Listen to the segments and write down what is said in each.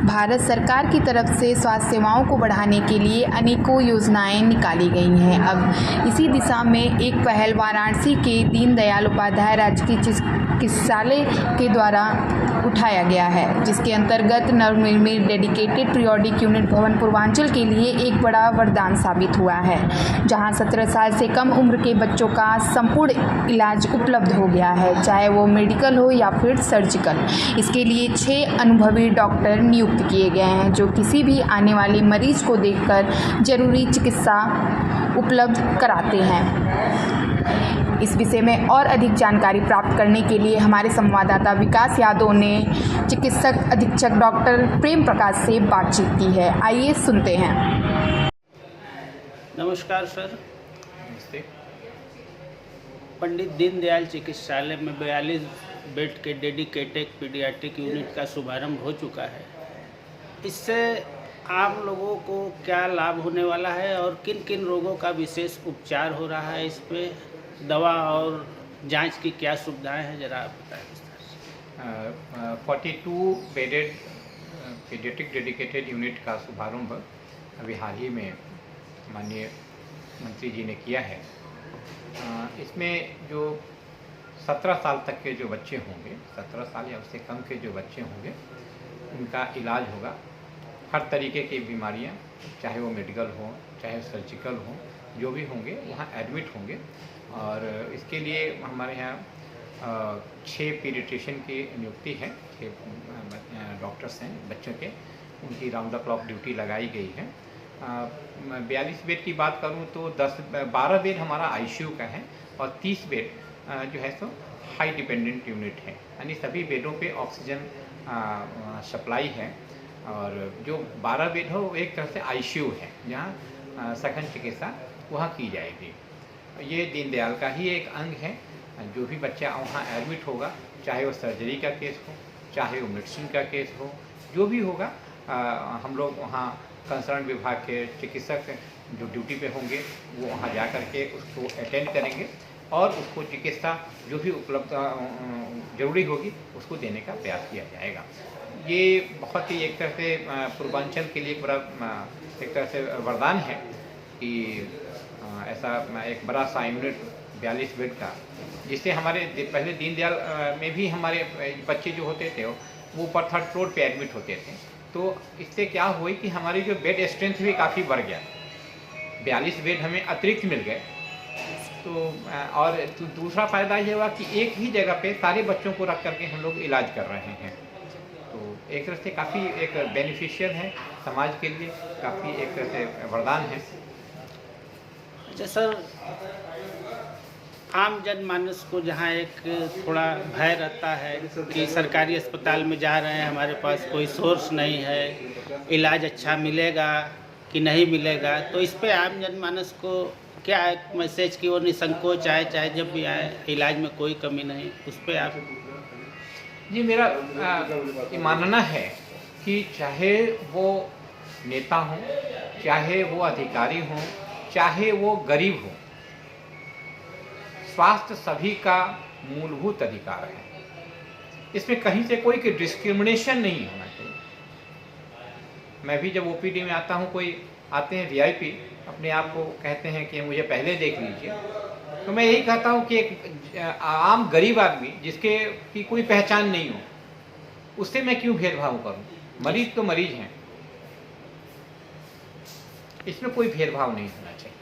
भारत सरकार की तरफ से स्वास्थ्य सेवाओं को बढ़ाने के लिए अनेकों योजनाएं निकाली गई हैं। अब इसी दिशा में एक पहल वाराणसी के दीनदयाल उपाध्याय राजकीय चिकित्सालय के द्वारा उठाया गया है, जिसके अंतर्गत नवनिर्मित डेडिकेटेड पीरियोडिक यूनिट भवन पूर्वांचल के लिए एक बड़ा वरदान साबित हुआ है, जहां 17 साल से कम उम्र के बच्चों का संपूर्ण इलाज उपलब्ध हो गया है, चाहे वो मेडिकल हो या फिर सर्जिकल। इसके लिए 6 अनुभवी डॉक्टर नियुक्त किए गए हैं, जो किसी भी आने वाले मरीज को देखकर जरूरी चिकित्सा उपलब्ध कराते हैं। इस विषय में और अधिक जानकारी प्राप्त करने के लिए हमारे संवाददाता विकास यादव ने चिकित्सक अधीक्षक डॉक्टर प्रेम प्रकाश से बातचीत की है। आइए सुनते हैं। नमस्कार सर। नमस्ते। पंडित दीनदयाल चिकित्सालय में 42 बेड के डेडिकेटेड पीडियाट्रिक यूनिट का शुभारंभ हो चुका है। इससे आम लोगों को क्या लाभ होने वाला है और किन किन रोगों का विशेष उपचार हो रहा है, इस पे दवा और जांच की क्या सुविधाएं हैं, जरा आप बताएं। 42 बेडेड पीडियाट्रिक डेडिकेटेड यूनिट का शुभारंभ अभी हाल ही में माननीय मंत्री जी ने किया है। इसमें जो 17 साल तक के जो बच्चे होंगे, 17 साल या उससे कम के जो बच्चे होंगे, उनका इलाज होगा। हर तरीके की बीमारियां, चाहे वो मेडिकल हो चाहे सर्जिकल हो, जो भी होंगे वहाँ एडमिट होंगे। और इसके लिए हमारे यहाँ 6 पीडियाट्रिशियन की नियुक्ति है, 6 डॉक्टर्स हैं बच्चों के, उनकी राउंड द क्लॉक ड्यूटी लगाई गई है। 42 बेड की बात करूं तो 12 बेड हमारा आईसीयू का है और 30 बेड जो है सो हाई डिपेंडेंट यूनिट है, यानी सभी बेडों पे ऑक्सीजन सप्लाई है। और जो 12 बेड हो वो एक तरह से आईसीयू है, जहाँ सघन चिकित्सा वहाँ की जाएगी। ये दीनदयाल का ही एक अंग है। जो भी बच्चा वहाँ एडमिट होगा, चाहे वो सर्जरी का केस हो चाहे वो मेडिसिन का केस हो, जो भी होगा, हम लोग वहाँ कंसर्न विभाग के चिकित्सक जो ड्यूटी पे होंगे वो वहाँ जा कर के उसको अटेंड करेंगे और उसको चिकित्सा जो भी उपलब्ध जरूरी होगी उसको देने का प्रयास किया जाएगा। ये बहुत ही एक तरह से पूर्वांचल के लिए एक बड़ा एक तरह से वरदान है कि ऐसा एक बड़ा सा यूनिट 42 बेड का, जिससे हमारे पहले दीनदयाल में भी हमारे बच्चे जो होते थे वो ऊपर 3rd फ्लोर पे एडमिट होते थे। तो इससे क्या हुई कि हमारी जो बेड स्ट्रेंथ भी काफ़ी बढ़ गया, 42 बेड हमें अतिरिक्त मिल गए। तो और दूसरा फ़ायदा ये हुआ कि एक ही जगह पे सारे बच्चों को रख करके हम लोग इलाज कर रहे हैं। तो एक तरह से काफ़ी एक बेनिफिशियल है, समाज के लिए काफ़ी एक तरह से वरदान है। अच्छा सर, आम जनमानस को जहाँ एक थोड़ा भय रहता है कि सरकारी अस्पताल में जा रहे हैं, हमारे पास कोई सोर्स नहीं है, इलाज अच्छा मिलेगा कि नहीं मिलेगा, तो इस पे आम जनमानस को क्या एक मैसेज कि वो निसंकोच आए, चाहे जब भी आए, इलाज में कोई कमी नहीं, उस पर आप। जी, मेरा ये मानना है कि चाहे वो नेता हों, चाहे वो अधिकारी हों, चाहे वो गरीब हो, स्वास्थ्य सभी का मूलभूत अधिकार है। इसमें कहीं से कोई की डिस्क्रिमिनेशन नहीं होना चाहिए। मैं भी जब ओपीडी में आता हूँ, कोई आते हैं वीआईपी, अपने आप को कहते हैं कि मुझे पहले देख लीजिए, तो मैं यही कहता हूँ कि एक आम गरीब आदमी जिसके की कोई पहचान नहीं हो, उससे मैं क्यों भेदभाव करूँ? मरीज तो मरीज हैं, इसमें कोई भेदभाव नहीं होना चाहिए।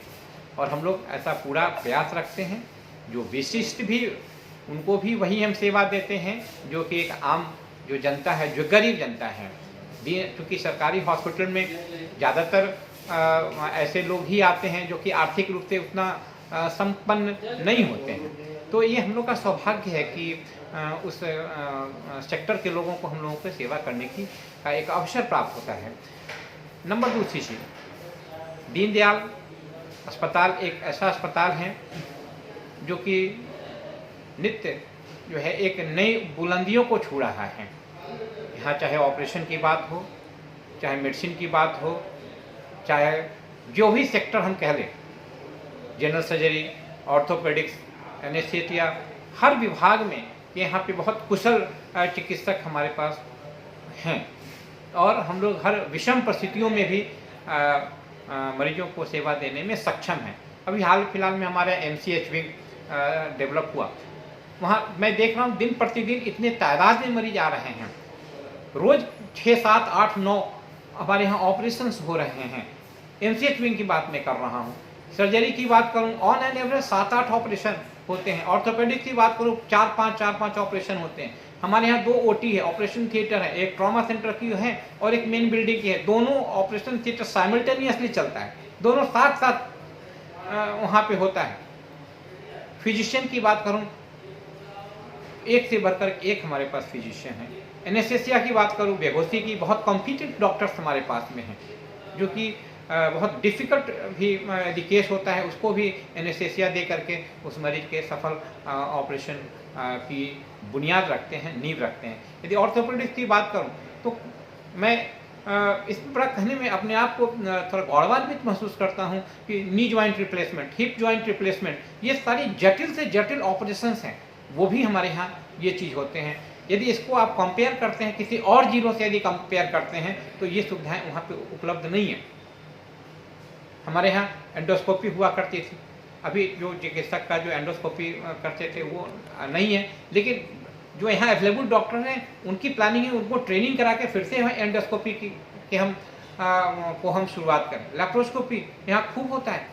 और हम लोग ऐसा पूरा प्रयास रखते हैं। जो विशिष्ट भी, उनको भी वही हम सेवा देते हैं जो कि एक आम जो जनता है, जो गरीब जनता है। क्योंकि सरकारी हॉस्पिटल में ज़्यादातर ऐसे लोग ही आते हैं जो कि आर्थिक रूप से उतना संपन्न नहीं होते हैं। तो ये हम लोग का सौभाग्य है कि उस सेक्टर के लोगों को हम लोगों को सेवा करने की का एक अवसर प्राप्त होता है। नंबर दूसरी चीज़, दीनदयाल अस्पताल एक ऐसा अस्पताल है जो कि नित्य जो है एक नई बुलंदियों को छू रहा है। यहाँ चाहे ऑपरेशन की बात हो, चाहे मेडिसिन की बात हो, चाहे जो भी सेक्टर हम कह लें, जनरल सर्जरी, ऑर्थोपेडिक्स, एनेस्थीसिया, हर विभाग में यहाँ पे बहुत कुशल चिकित्सक हमारे पास हैं। और हम लोग हर विषम परिस्थितियों में भी मरीजों को सेवा देने में सक्षम हैं। अभी हाल फिलहाल में हमारा MCH विंग डेवलप हुआ, वहाँ मैं देख रहा हूँ दिन प्रतिदिन इतने तादाद में मरीज आ रहे हैं, रोज़ 6, 7, 8, 9 हमारे यहाँ ऑपरेशंस हो रहे हैं। MCH विंग की बात मैं कर रहा हूँ। सर्जरी की बात करूँ, ऑन एन एवरेज 7-8 ऑपरेशन होते हैं। ऑर्थोपेडिक्स की बात करूँ, 4-5 ऑपरेशन होते हैं। हमारे यहाँ 2 OT है, ऑपरेशन थिएटर है, एक ट्रॉमा सेंटर की है और एक मेन बिल्डिंग की है। दोनों ऑपरेशन थिएटर साइमल्टेनियसली चलता है, दोनों साथ साथ वहाँ पे होता है। फिजिशियन की बात करूँ, एक से बढ़कर एक हमारे पास फिजिशियन है। एनेस्थेसिया की बात करूँ, बेहोशी की बहुत कॉम्पिटेंट डॉक्टर्स हमारे पास में हैं, जो कि बहुत डिफ़िकल्ट भी यदि केस होता है उसको भी एनेस्थेसिया दे करके उस मरीज के सफल ऑपरेशन की बुनियाद रखते हैं, नींव रखते हैं। यदि ऑर्थोपेडिक्स की बात करूं तो मैं इस पर कहने में अपने आप को थोड़ा गौरवान्वित महसूस करता हूं कि knee joint replacement, hip joint replacement, ये सारी जटिल से जटिल ऑपरेशंस हैं, वो भी हमारे यहाँ ये चीज़ होते हैं। यदि इसको आप कंपेयर करते हैं किसी और जिलों से, यदि कंपेयर करते हैं तो ये सुविधाएँ वहाँ पर उपलब्ध नहीं है। हमारे यहाँ एंडोस्कोपी हुआ करती थी, अभी जो चिकित्सक का जो एंडोस्कोपी करते थे वो नहीं है, लेकिन जो यहाँ अवेलेबल डॉक्टर हैं उनकी प्लानिंग है उनको ट्रेनिंग करा के फिर से यहाँ एंडोस्कोपी की हम शुरुआत करें। लैप्रोस्कोपी यहाँ खूब होता है।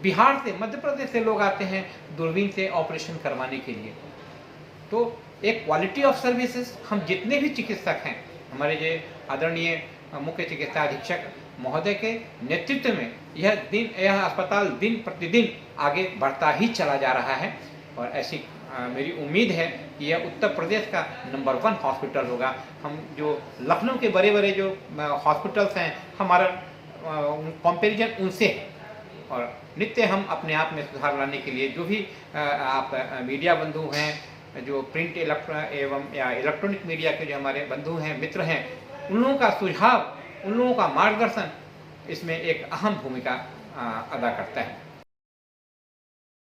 बिहार से, मध्य प्रदेश से लोग आते हैं दूरबीन से ऑपरेशन करवाने के लिए। तो एक क्वालिटी ऑफ सर्विसेज, हम जितने भी चिकित्सक हैं, हमारे जो आदरणीय मुख्य चिकित्सा अधीक्षक महोदय के नेतृत्व में यह अस्पताल दिन प्रतिदिन आगे बढ़ता ही चला जा रहा है और ऐसी मेरी उम्मीद है कि यह उत्तर प्रदेश का नंबर 1 हॉस्पिटल होगा। हम जो लखनऊ के बड़े बड़े जो हॉस्पिटल्स हैं, हमारा कंपैरिजन उनसे है और नित्य हम अपने आप में सुधार लाने के लिए जो भी आप मीडिया बंधु हैं, जो प्रिंट एवं या इलेक्ट्रॉनिक मीडिया के जो हमारे बंधु हैं, मित्र हैं, उन लोगों का सुझाव, उन लोगों का मार्गदर्शन इसमें एक अहम भूमिका अदा करता है।